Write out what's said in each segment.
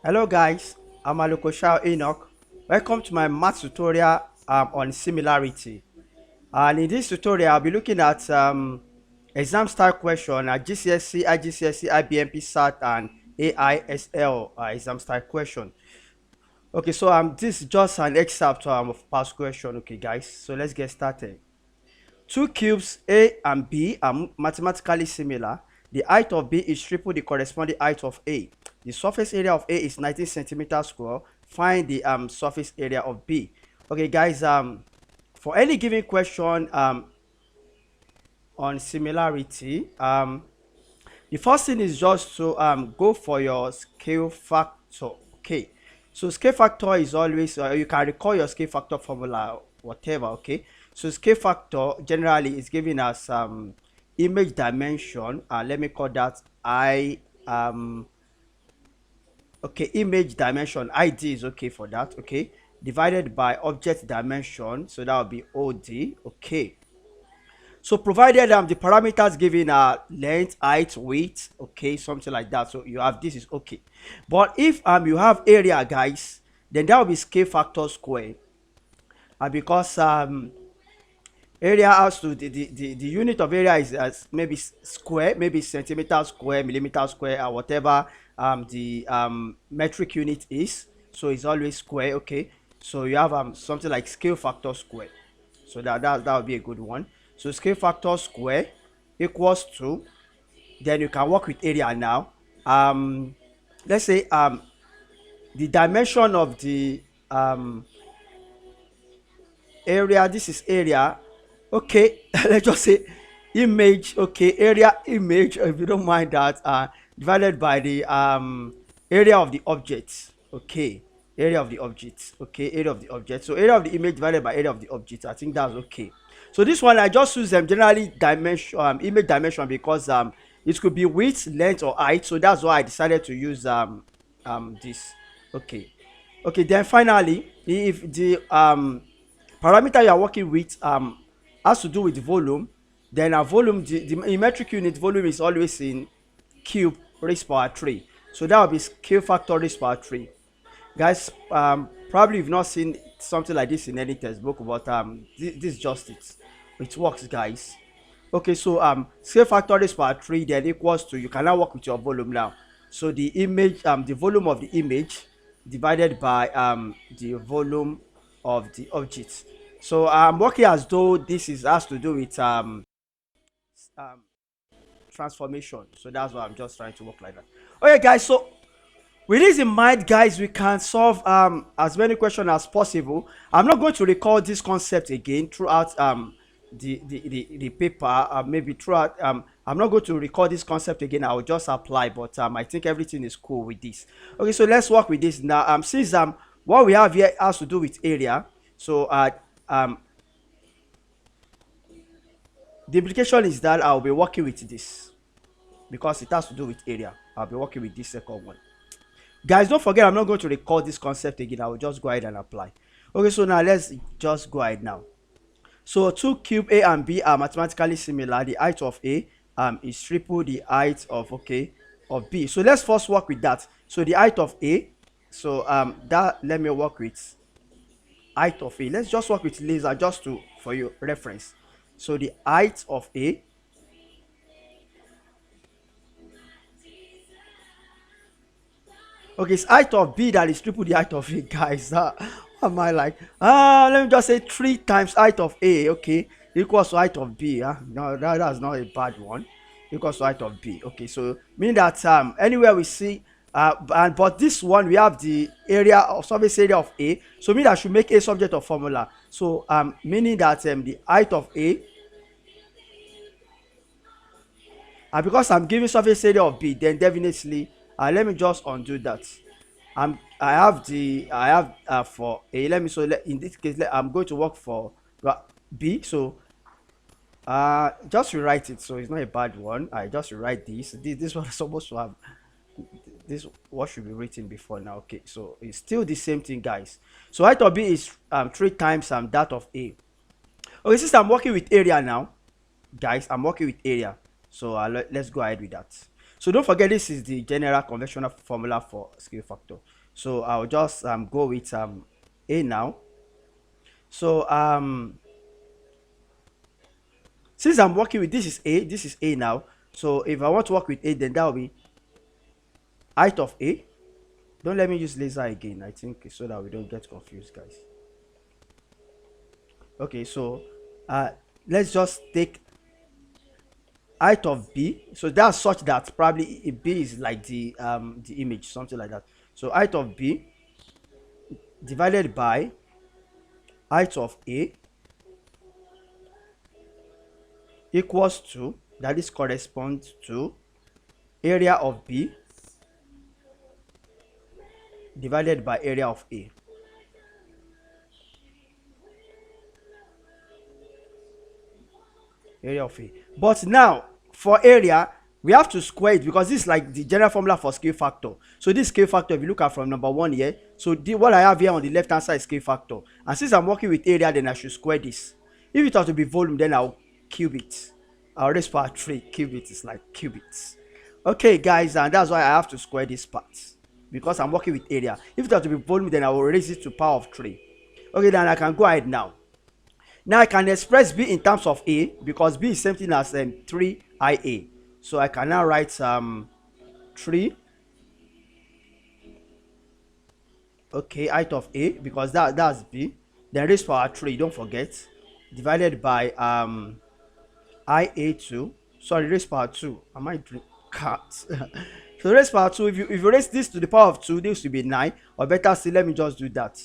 Hello guys, I'm Alukoshao Enoch. Welcome to my math tutorial on similarity. And in this tutorial, I'll be looking at exam style question at GCSE, IGCSE, IBM, PSAT, and AISL exam style question. Okay, so this is just an excerpt of past question. Okay, guys, so let's get started. Two cubes A and B are mathematically similar. The height of B is triple the corresponding height of A. The surface area of A is 19 centimeters square. Find the surface area of B. Okay, guys, for any given question on similarity, the first thing is just to go for your scale factor. Okay, so scale factor is always you can recall your scale factor formula, whatever. Okay, so scale factor generally is giving us image dimension. Let me call that I okay, image dimension id is okay for that. Okay, divided by object dimension, so that will be od. Okay, so provided the parameters given are length, height, width, okay, something like that. So you have this is okay. But if you have area, guys, then that will be scale factor square. Because area has to the unit of area is maybe square, maybe centimeter square, millimeter square, or whatever the metric unit is. So it's always square. Okay, so you have something like scale factor square. So that would be a good one. So scale factor square equals to, then you can work with area now. Let's say the dimension of the area, this is area. Okay, let's just say image. Okay, area image, if you don't mind that, divided by the area of the object. Okay, area of the object. Okay, area of the object. So area of the image divided by area of the object. I think that's okay. So this one I just use them generally dimension, image dimension, because it could be width, length, or height. So that's why I decided to use this. Okay, okay, then finally, if the parameter you are working with has to do with volume, then a volume, the metric unit volume is always in cube raised power 3. So that will be scale factor raised power 3. Guys, probably you've not seen something like this in any textbook, but this is just it. It works, guys. Okay, so scale factor raised power 3 then equals to, you can now work with your volume now. So the image, the volume of the image divided by the volume of the object. So I'm working as though this is has to do with um transformation. So that's why I'm just trying to work like that. Okay, guys, so with this in mind, guys, we can solve as many questions as possible. I'm not going to recall this concept again throughout the paper. Maybe throughout I'm not going to record this concept again. I will just apply, but I think everything is cool with this. Okay, so let's work with this now. Since what we have here has to do with area, so the implication is that I'll be working with this because it has to do with area. I'll be working with this second one. Guys, don't forget, I'm not going to record this concept again. I will just go ahead and apply. Okay, so now let's just go ahead now. So two cube A and B are mathematically similar. The height of A is triple the height of of B. So let's first work with that. So the height of A, so that, let me work with height of A. Let's just work with laser just to for your reference. So the height of A, okay, it's height of B that is triple the height of A, guys. What am I like? Let me just say 3 times height of A, okay, equals to height of B. No, that's not a bad one. Equals to height of B. Okay, so meaning that anywhere we see but this one we have the area of surface area of A, so meaning that I should make A subject of formula. So meaning that the height of A, and because I'm giving surface area of B, then definitely let me just undo that. I have for A. Let me, so in this case I'm going to work for B. So just rewrite it, so it's not a bad one. I just rewrite this one is supposed to have this, what should be written before now. Okay, so it's still the same thing, guys. So height of B is 3 times that of A. Okay, since I'm working with area now, guys, I'm working with area, so let's go ahead with that. So don't forget, this is the general conventional formula for scale factor. So I'll just go with A now. So since I'm working with, this is A now. So if I want to work with A, then that will be height of A. Don't let me use laser again, I think, so that we don't get confused, guys. Okay, so let's just take height of B. So that's such that probably B is like the image, something like that. So height of B divided by height of A equals to, that is corresponds to area of B divided by area of A. Area of A. But now for area, we have to square it because this is like the general formula for scale factor. So this scale factor, if you look at from number 1 here, so what I have here on the left hand side is scale factor. And since I'm working with area, then I should square this. If it has to be volume, then I'll cube it. I'll raise power 3. Cube it is like cubits. Okay, guys, and that's why I have to square this part, because I'm working with area. If it has to be volume, then I will raise it to power of 3. Okay, then I can go ahead now. Now I can express B in terms of A because B is same thing as 3IA. So I can now write 3. Okay, height of A, because that's B. Then raised power 3, don't forget, divided by IA2. Sorry, raised power 2. Am I doing cut? So raised power 2, if you raise this to the power of 2, this will be 9. Or better still, let me just do that.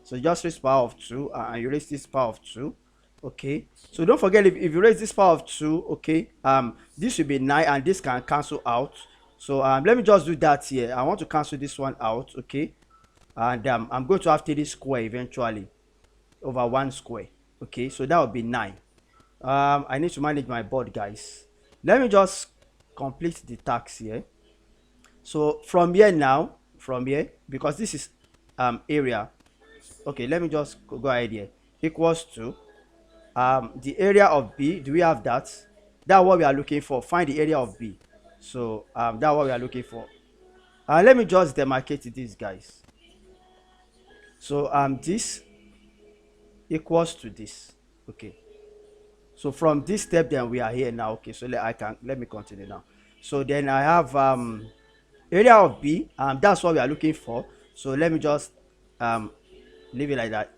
So just raise power of 2 and you raise this power of 2. Okay, so don't forget, if you raise this power of 2, okay, this will be 9 and this can cancel out. So let me just do that here. I want to cancel this one out. Okay, and I'm going to have 3 square eventually over 1 square. Okay, so that would be 9. I need to manage my board, guys. Let me just complete the task here. So from here now, because this is area. Okay, let me just go ahead here. Equals to the area of B. Do we have that? That's what we are looking for. Find the area of B. So that's what we are looking for. Let me just demarcate this, guys. So this equals to this. Okay, so from this step, then we are here now. Okay, so let me continue now. So then I have area of B, that's what we are looking for. So let me just leave it like that.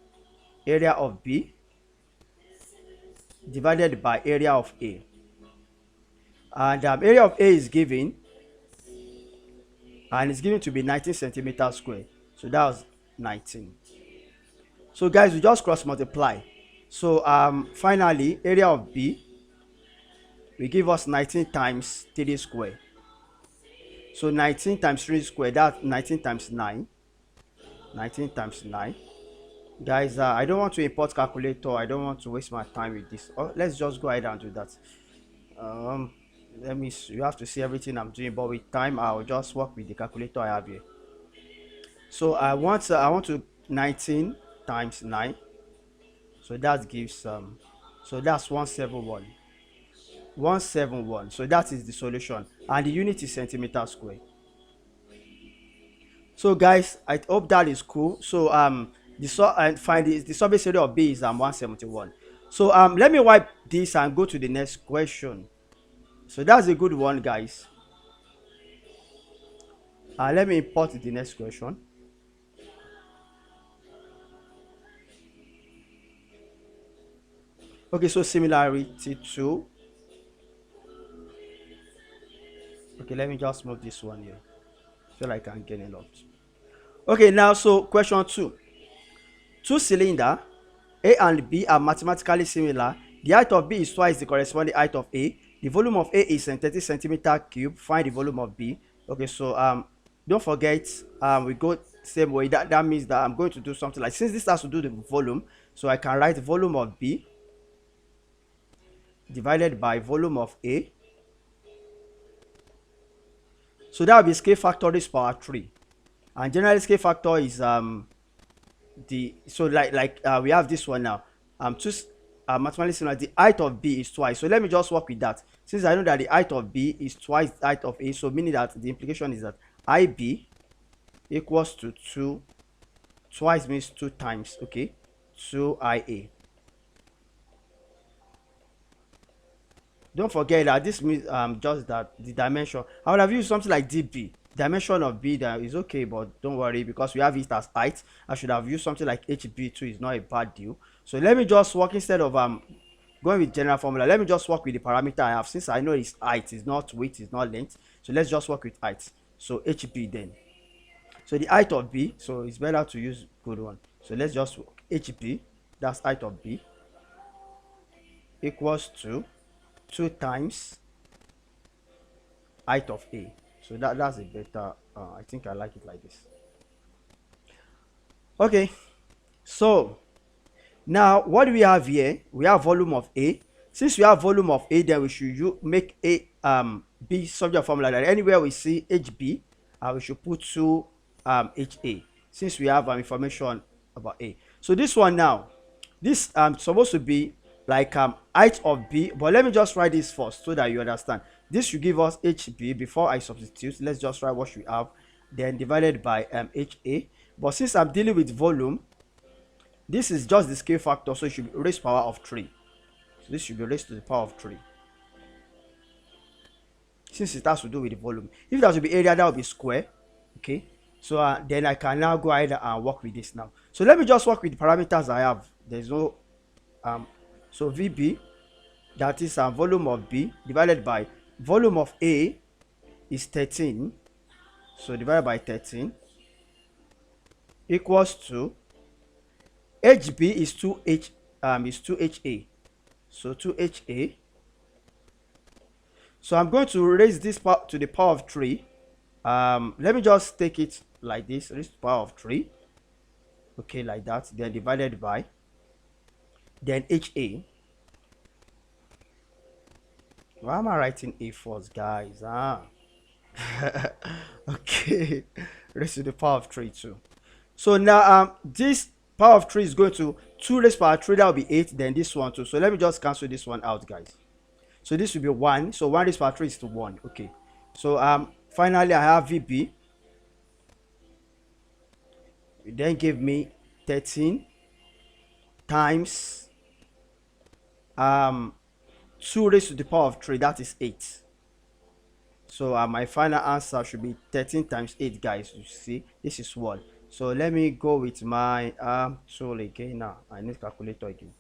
Area of B divided by area of A, and area of A is given, and it's given to be 19 centimeters square. So that was 19. So guys, we just cross multiply. So finally, area of B will give us 19 times 3 square. So 19 times 3 square, that's 19 times 9. 19 times 9. Guys, I don't want to import calculator. I don't want to waste my time with this. Let's just go ahead and do that. Let me see. You have to see everything I'm doing, but with time I'll just work with the calculator I have here. So I want to 19 times 9. So that gives so that's 171. 171. So that is the solution, and the unit is centimeter square. So guys, I hope that is cool. So find the surface area of B is 171. So let me wipe this and go to the next question. So that's a good one, guys. Let me import the next question. Okay, so similarity 2. Okay, let me just move this one here so I can gain a lot. Okay, now so question 2. Two cylinders A and B are mathematically similar. The height of B is twice the corresponding height of A. The volume of A is 30 centimeter cube. Find the volume of B. Okay, so don't forget, we go same way. That means that I'm going to do something like, since this has to do the volume, so I can write volume of B divided by volume of A. So that will be scale factor raised power 3, and generally scale factor is we have this one now. mathematically similar, the height of B is twice. So let me just work with that. Since I know that the height of B is twice the height of A, so meaning that the implication is that IB equals to 2, twice means 2 times, okay, 2IA. Don't forget that this means just that the dimension. I would have used something like DB. Dimension of B that is okay, but don't worry because we have it as height. I should have used something like HB too. It's not a bad deal. So let me just work instead of going with general formula. Let me just work with the parameter I have, since I know it's height, it's not width, it's not length. So let's just work with height. So HB then. So the height of B, so it's better to use good one. So let's just work HB, that's height of B, equals to 2 times height of A. So that's a better, I think I like it like this. Okay, so now what do we have here? We have volume of A. Since we have volume of A, then we should make A B subject formula that anywhere we see HB, we should put 2 HA, since we have information about A. So this one now, this supposed to be like height of B, but let me just write this first so that you understand. This should give us HB. Before I substitute, let's just write what we have, then divided by HA. But since I'm dealing with volume, this is just the scale factor, so it should be raised to the power of 3. So this should be raised to the power of 3, since it has to do with the volume. If that would be area, that would be square. Okay, so then I can now go ahead and work with this now. So let me just work with the parameters I have. There's no so VB, that is volume of B divided by volume of A is 13, so divided by 13 equals to HB is 2HA, so 2HA. So I'm going to raise this part to the power of 3. Let me just take it like this, raise to the power of 3, okay, like that, then divided by, then HA. Why am I writing A first, guys? Okay, raised to the power of 3 too. So now this power of 3 is going to 2 raised to the power of 3, that will be 8, then this one too. So let me just cancel this one out, guys. So this will be 1, so 1 raised to the power of 3 is to 1. Okay, so finally I have VB. It then give me 13 times 2 raised to the power of 3, that is 8. So my final answer should be 13 times 8, guys. You see, this is 1. So let me go with my tool again. Now I need calculator again.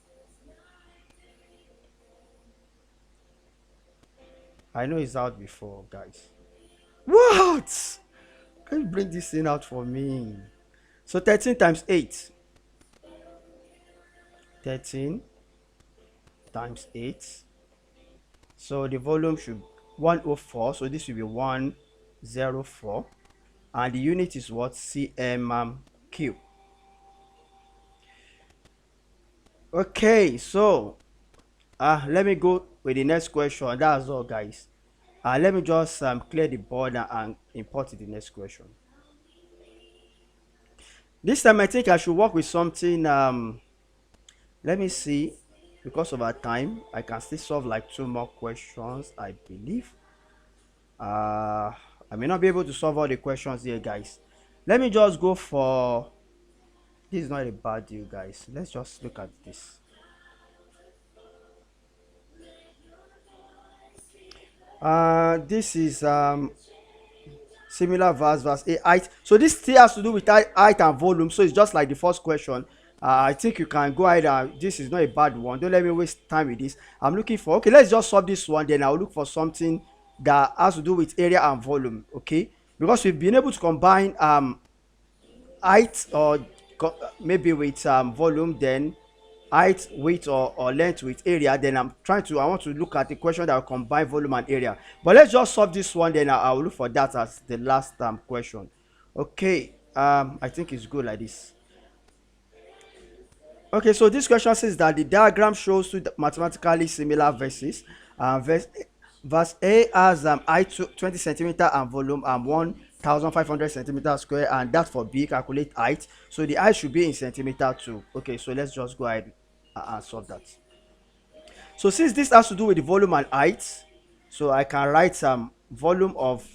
I know it's out before, guys. What? Can you bring this thing out for me? So 13 times 8. 13 times 8. So the volume should 104. So this will be 104. And the unit is what? cm3. Okay, so let me go with the next question. That's all, guys. Let me just clear the board and import the next question. This time I think I should work with something. Let me see. Because of our time, I can still solve like 2 more questions, I believe. I may not be able to solve all the questions here, guys. Let me just go for, this is not a bad deal, guys. Let's just look at this. This is similar verse A, height. So this still has to do with height and volume, so it's just like the first question. I think you can go ahead and, this is not a bad one. Don't let me waste time with this. I'm looking for, okay, let's just solve this one, then I'll look for something that has to do with area and volume, okay, because we've been able to combine height or maybe with volume, then height, width, or length with area. Then I want to look at the question that will combine volume and area. But let's just solve this one, then I'll look for that as the last question. Okay, I think it's good like this. Okay, so this question says that the diagram shows 2 mathematically similar verses. Verse A has height 20 centimeter and volume 1,500 centimeter square, and that for B, calculate height. So the height should be in centimeter too. Okay, so let's just go ahead and solve that. So since this has to do with the volume and height, so I can write volume of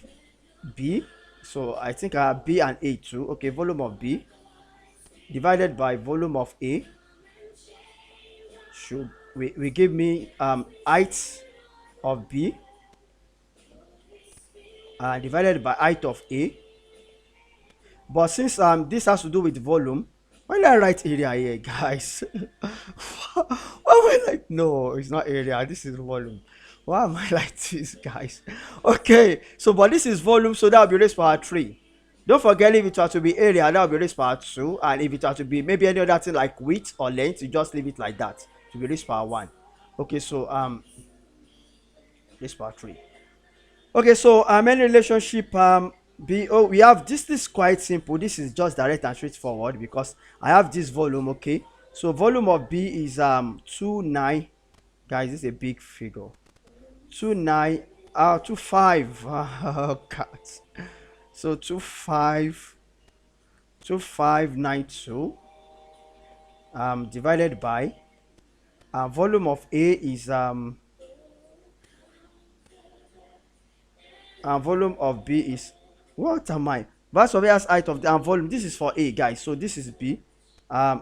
B. So I think I have B and A too. Okay, volume of B divided by volume of A should we give me height of B divided by height of A. But since this has to do with volume, why did I write area here, guys? Why am I like, no, it's not area, this is volume. Why am I like this, guys? Okay, so but this is volume, so that will be raised power 3. Don't forget, if it were to be area, that will be raised power 2. And if it were to be maybe any other thing like width or length, you just leave it like that to be raised power 1. Okay, so raised power 3. Okay, so any relationship we have this is quite simple. This is just direct and straightforward because I have this volume. Okay, so volume of B is 29. Guys, this is a big figure. 29 25 oh god. So 2592 divided by volume of A is and volume of B is, what am I? Verse of A has height of the volume. This is for A, guys. So this is B.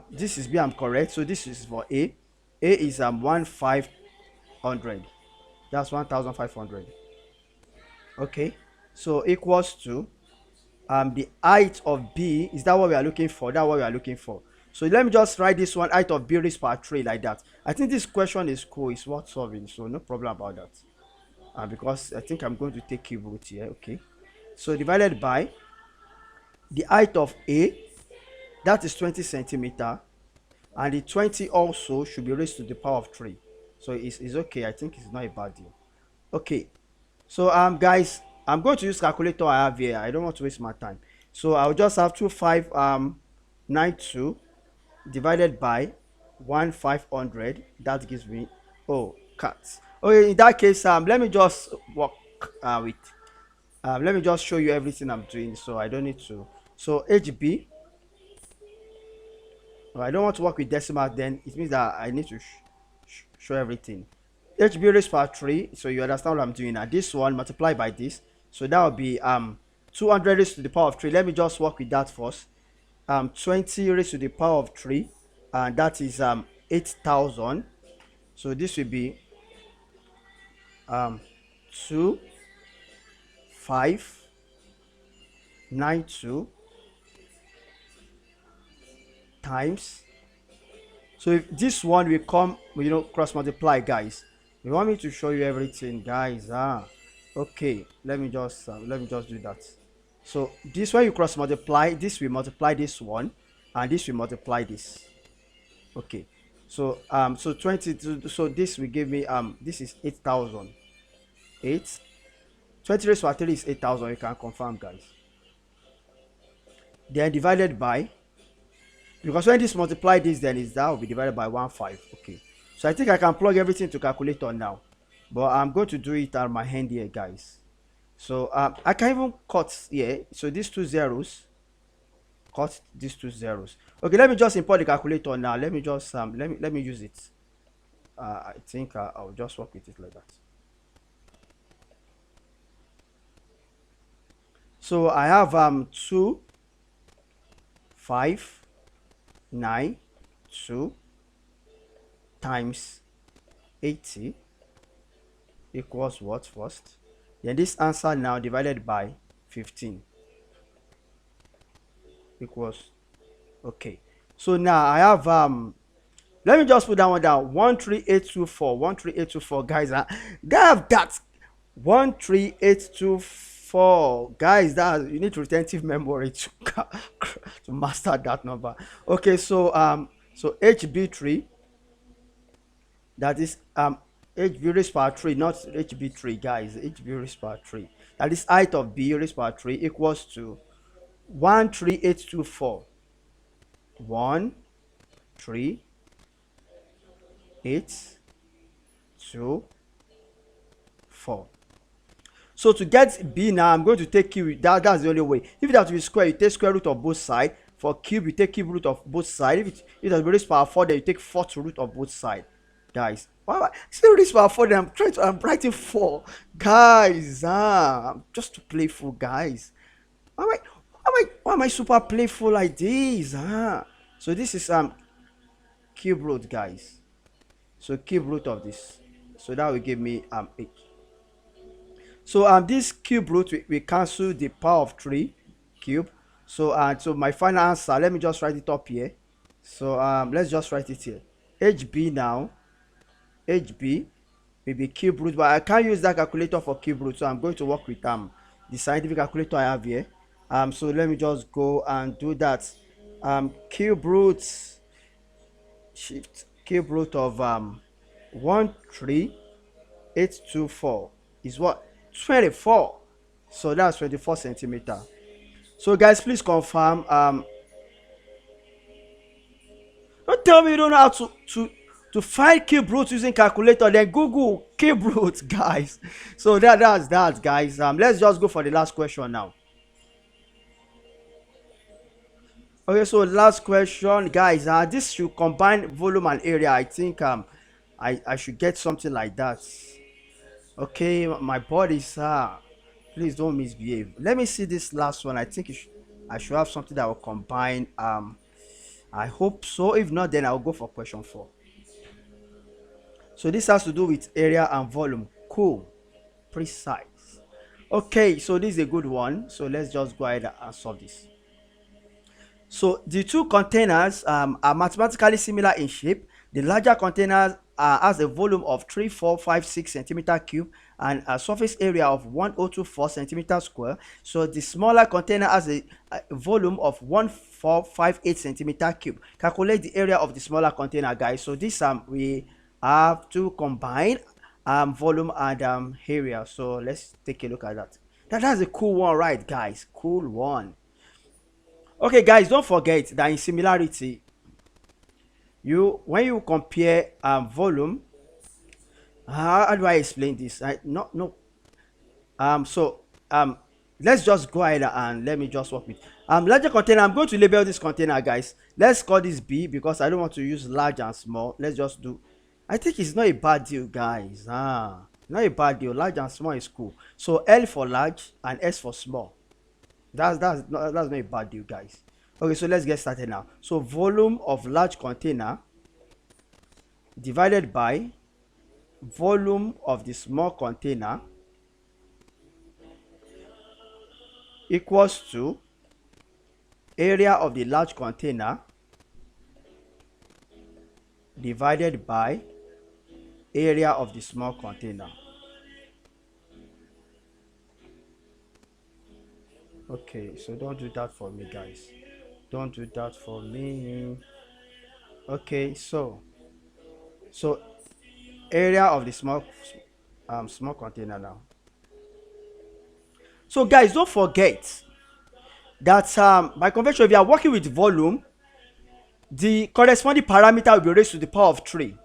This is B. I'm correct. So this is for A. A is 1500. That's 1500. Okay. So equals to the height of B. Is that what we are looking for? That's what we are looking for. So let me just write this one, height of B raised power 3 like that. I think this question is cool. It's worth solving. So no problem about that. Because I think I'm going to take cube root here. Okay, so divided by the height of A, that is 20 centimeter, and the 20 also should be raised to the power of 3. So it's okay. I think it's not a bad deal. Okay, so guys, I'm going to use calculator I have here. I don't want to waste my time, so I'll just have 2592 divided by 1500. That gives me, oh, cuts. Okay, in that case, let me just work with let me just show you everything I'm doing, so I don't need to. So HB, I don't want to work with decimal, then it means that I need to show everything. HB raised power 3, so you understand what I'm doing now. This one multiplied by this, so that will be 200 raised to the power of 3. Let me just work with that first. 20 raised to the power of 3, and that is 8000. So this will be 2592 times. So if this one will come, cross multiply, guys. You want me to show you everything, guys? Okay, let me just do that. So this one you cross multiply, this will multiply this one, and this will multiply this. Okay, so so 20, so this will give me this is 8000. 20 raised to 3 is 8000. You can confirm, guys. Then divided by, because when this multiply this, then that will be divided by 15. Okay, so I think I can plug everything to calculator now, but I'm going to do it on my hand here, guys. So I can even cut here. So these two zeros, cut these two zeros. Okay, let me just import the calculator now. Let me just let me use it. I think I'll just work with it like that. So I have 2592 times 80 equals what first? Then this answer now divided by 15 equals, okay. So now I have let me just put that one down. 13824. 13824, guys. Have that 13824, guys. That you need retentive memory to to master that number. Okay, so so HB3, that is HB raised power 3, not HB3, guys. HB raised power 3, that is height of B raised power 3 equals to 13824. 13824. So to get B now, I'm going to take cube. That's the only way. If it has to be square, you take square root of both sides. For cube, you take cube root of both sides. If it has to be raised power 4, then you take fourth root of both sides, guys. Why am I still this for 4? I'm writing 4. Guys, just to playful, guys. Why am I super playful like this? So this is cube root, guys. So cube root of this. So that will give me 8. So this cube root, we cancel the power of 3 cube. So so my final answer, let me just write it up here. So let's just write it here. HB now, HB will be cube root, but I can't use that calculator for cube root, so I'm going to work with the scientific calculator I have here. So let me just go and do that. Cube root, cube root of 13824 is what? 24. So that's 24 centimeter. So guys, please confirm. Don't tell me you don't know how to find cube root using calculator. Then Google cube root, guys. So that's that, guys. Let's just go for the last question now. Okay, so last question, guys. This should combine volume and area. I think I should get something like that. Okay, my body's please don't misbehave. Let me see this last one. I think I should have something that will combine. I hope so. If not, then I'll go for question 4. So this has to do with area and volume. Cool, precise. Okay, so this is a good one. So let's just go ahead and solve this. So the two containers are mathematically similar in shape. The larger container has a volume of 3456 centimeter cube and a surface area of 1024 centimeter square. So the smaller container has a volume of 1458 centimeter cube. Calculate the area of the smaller container, guys. So this we have to combine volume and area. So let's take a look at that. That's a cool one, right, guys? Cool one. Okay, guys, don't forget that in similarity, when you compare volume, how do I explain this? So let's just go ahead and let me just work with larger container. I'm going to label this container, guys. Let's call this B because I don't want to use large and small. Let's just do, I think it's not a bad deal, guys. Not a bad deal. Large and small is cool. So L for large and S for small. That's not a bad deal, guys. Okay, so let's get started now. So volume of large container divided by volume of the small container equals to area of the large container divided by area of the small container. Okay, so don't do that for me, guys. Don't do that for me. Okay, so area of the small container now. So guys, don't forget that by convention, if you are working with volume, the corresponding parameter will be raised to the power of 3.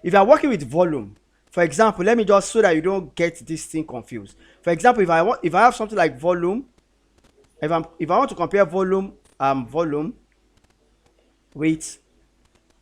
If you are working with volume, for example, let me just, so that you don't get this thing confused. For example, if I have something like volume, if I want to compare volume with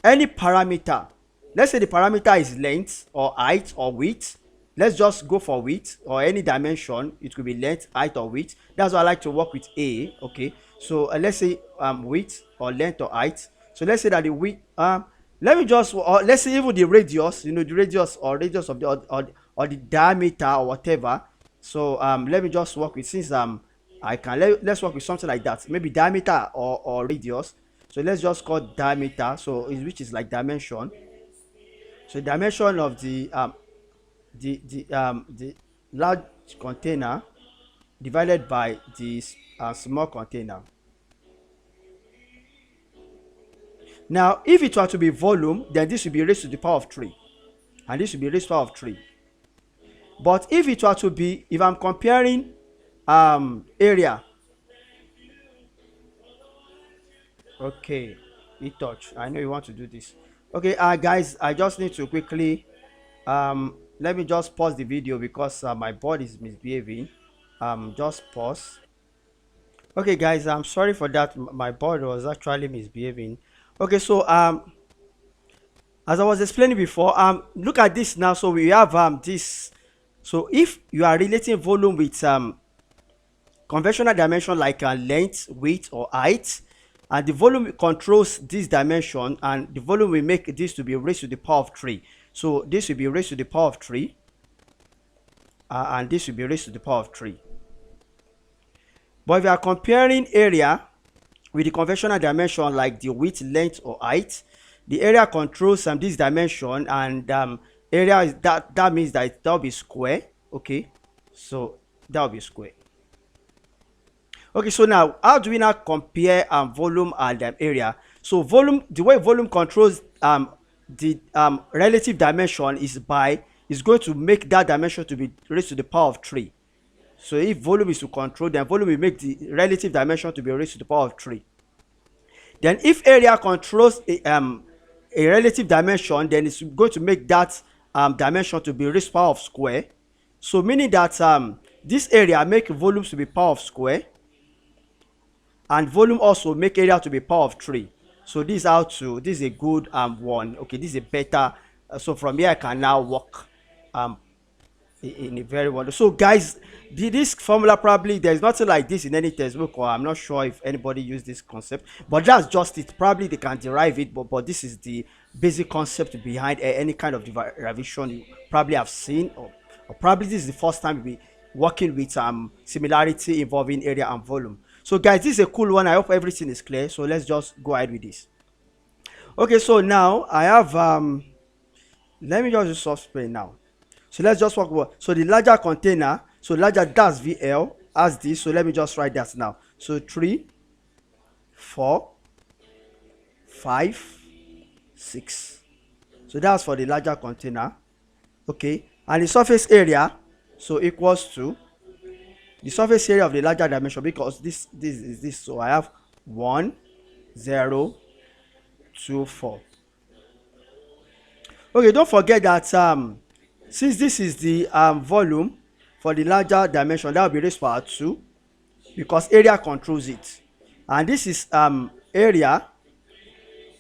any parameter, let's say the parameter is length or height or width. Let's just go for width or any dimension. It could be length, height, or width. That's why I like to work with A. Okay, so let's say width or length or height. So let's say that the width, let me just, or let's say even the radius, the radius or radius of the or the diameter or whatever. So let me just work with, since let's work with something like that, maybe diameter or radius. So let's just call diameter, so which is like dimension. So dimension of the large container divided by the small container. Now if it were to be volume, then this will be raised to the power of 3, and this will be raised to the power of 3. But if it were to be, if I'm comparing area, okay, touch, I know you want to do this. Okay, guys, I just need to quickly let me just pause the video because my body is misbehaving. Just pause. Okay, guys, I'm sorry for that. My body was actually misbehaving. Okay, so as I was explaining before, look at this now. So we have this. So if you are relating volume with conventional dimension like length, width, or height, and the volume controls this dimension, and the volume will make this to be raised to the power of 3. So this will be raised to the power of 3, and this will be raised to the power of 3. But if you are comparing area with the conventional dimension like the width, length, or height, the area controls this dimension, and area is that means that that will be square. Okay, so that will be square. Okay, so now how do we now compare volume and area? So volume, the way volume controls the relative dimension is going to make that dimension to be raised to the power of 3. So if volume is to control, then volume will make the relative dimension to be raised to the power of 3. Then if area controls a relative dimension, then it's going to make that dimension to be raised to the power of square. So meaning that this area make volumes to be power of square, and volume also make area to be power of 3. So this is a good one. Okay, this is a better. So from here I can now work in a very wonderful. So guys, this formula, probably there's nothing like this in any textbook, or I'm not sure if anybody used this concept, but that's just it. Probably they can derive it, but this is the basic concept behind any kind of derivation you probably have seen, or probably this is the first time we working with similarity involving area and volume. So guys, this is a cool one. I hope everything is clear. So let's just go ahead with this. Okay, so now I have let me just do soft spray now. So let's just work with, so the larger container, so larger, that's VL, as this. So let me just write that now. So 3, 4, 5, 6. So that's for the larger container. Okay, and the surface area, so equals to the surface area of the larger dimension, because this is this. So I have 1, 0, 2, 4. Okay, don't forget that since this is the volume for the larger dimension, that will be raised to power 2, because area controls it. And this is area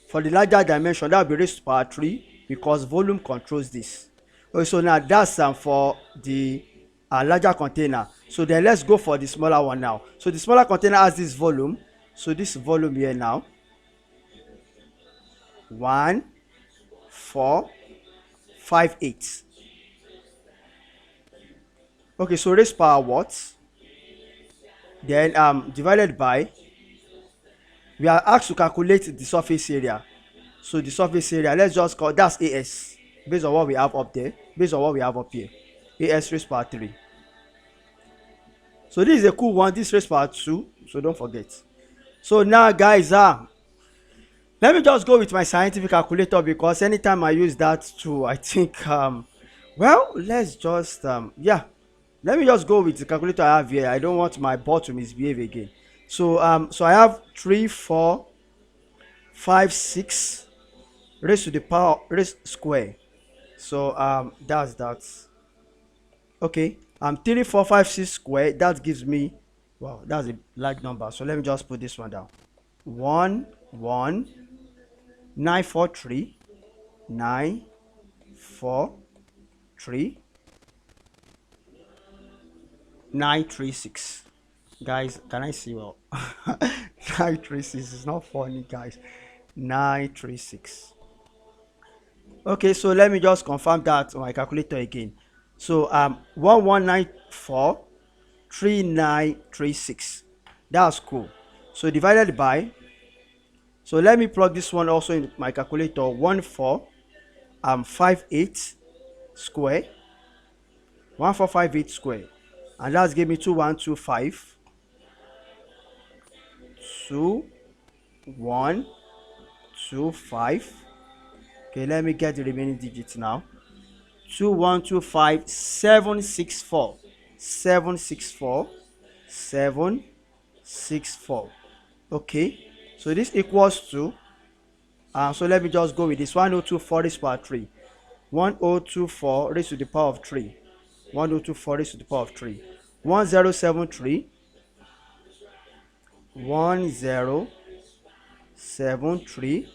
for the larger dimension, that will be raised to power 3, because volume controls this. Okay, so now that's for the larger container. So then let's go for the smaller one now. So the smaller container has this volume. So this volume here now, 1, 4, 5, 8. Okay, so raised power what? Then divided by, we are asked to calculate the surface area. So the surface area, let's just call that's AS, based on what we have up there, based on what we have up here. AS raised power 3. So this is a cool one. This raised power 2, so don't forget. So now guys, let me just go with my scientific calculator, because anytime I use that too, I think well, let's just yeah, let me just go with the calculator I have here. I don't want my board to misbehave again. So so I have 3, 4, 5, 6 raised to the power raised square. So that's that. Okay, 3, 4, 5, 6 square, that gives me, wow, that's a large number. So let me just put this one down. 1, 1, 9, 4, 3, 9, 4, 3, 9, 3, 6. Guys, can I see well? 9, 3, 6 is not funny, guys. 9, 3, 6. Okay, so let me just confirm that on my calculator again. So 1194 3936. That's cool. So divided by, so let me plug this one also in my calculator. 1458 square, 1458 square, and that's give me 2125 2125. Okay, let me get the remaining digits now. 2125 764 764 764. Okay, so this equals to so let me just go with this. 1024 raised to the power 3. 1024 raised to the power of 3. 1024 raised to the power of 3. 1073 1073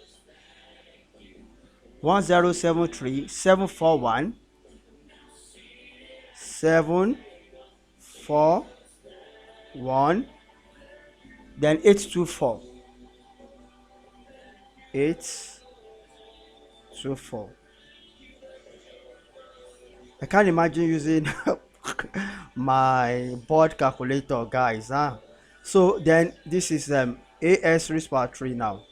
1073 741 741, then 824. 824. I can't imagine using my board calculator, guys. So then this is AS raised power 3 now.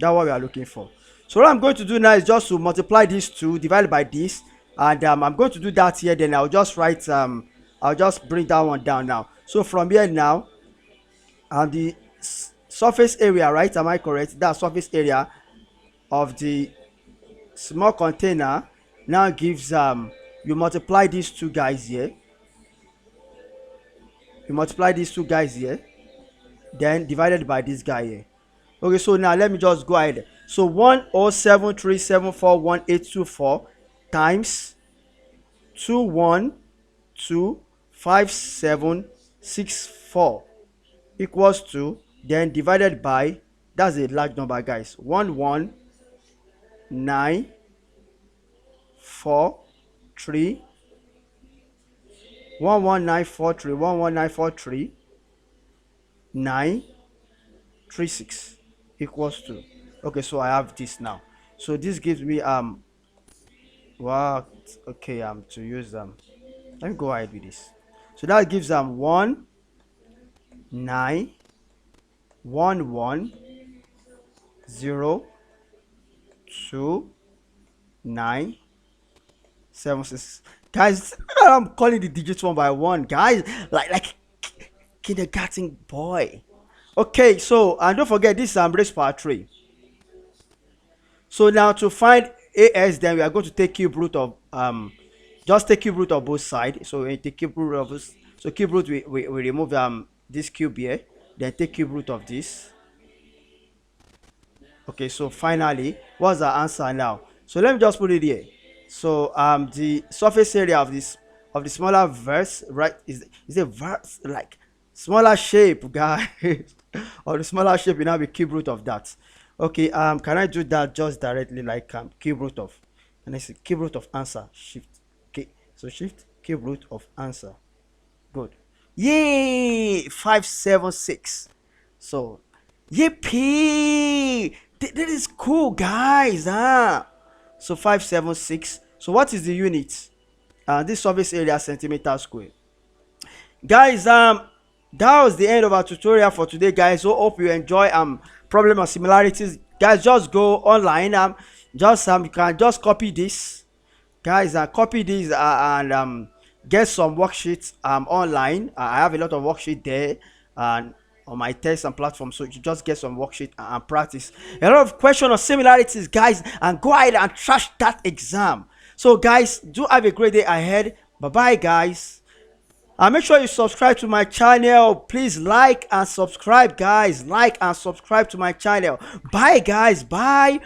That's what we are looking for. So what I'm going to do now is just to multiply these two, divided by this, and I'm going to do that here. Then I'll just write I'll just bring that one down now. So from here now, the surface area, right? Am I correct? That surface area of the small container now gives you multiply these two guys here. You multiply these two guys here, then divided by this guy here. Okay, so now let me just go ahead. So 1073741824 times 2125764 equals to, then divided by, that's a large number, guys, 11943 11943 11943 936 equals to, okay, so I have this now. So this gives me wow, okay, to use let me go ahead with this. So that gives 191102976. Guys, I'm calling the digits one by one, guys, like kindergarten boy. Okay, so and don't forget this is raised power 3. So now to find AS, then we are going to take cube root of just take cube root of both sides. So we take cube root of this. So cube root, we remove this cube here, then take cube root of this. Okay, so finally, what's the answer now? So let me just put it here. So the surface area of this, of the smaller verse, right, is a verse like smaller shape, guys. Or the smaller shape, you now be cube root of that. Okay, can I do that just directly, like cube root of, and I say cube root of answer, shift. Okay, so shift cube root of answer. Good. Yay! 576. So yippee! That is cool, guys. So 576. So what is the unit? This surface area, centimeter square. Guys, that was the end of our tutorial for today, guys. So hope you enjoy problem of similarities. Guys, just go online, just you can just copy this, guys, copy this and get some worksheets online. I have a lot of worksheet there and on my test and platform, so you just get some worksheet and practice a lot of question of similarities, guys, and go ahead and trash that exam. So guys, do have a great day ahead. Bye bye, guys. Make sure you subscribe to my channel. Please like and subscribe, guys. Like and subscribe to my channel. Bye, guys. Bye.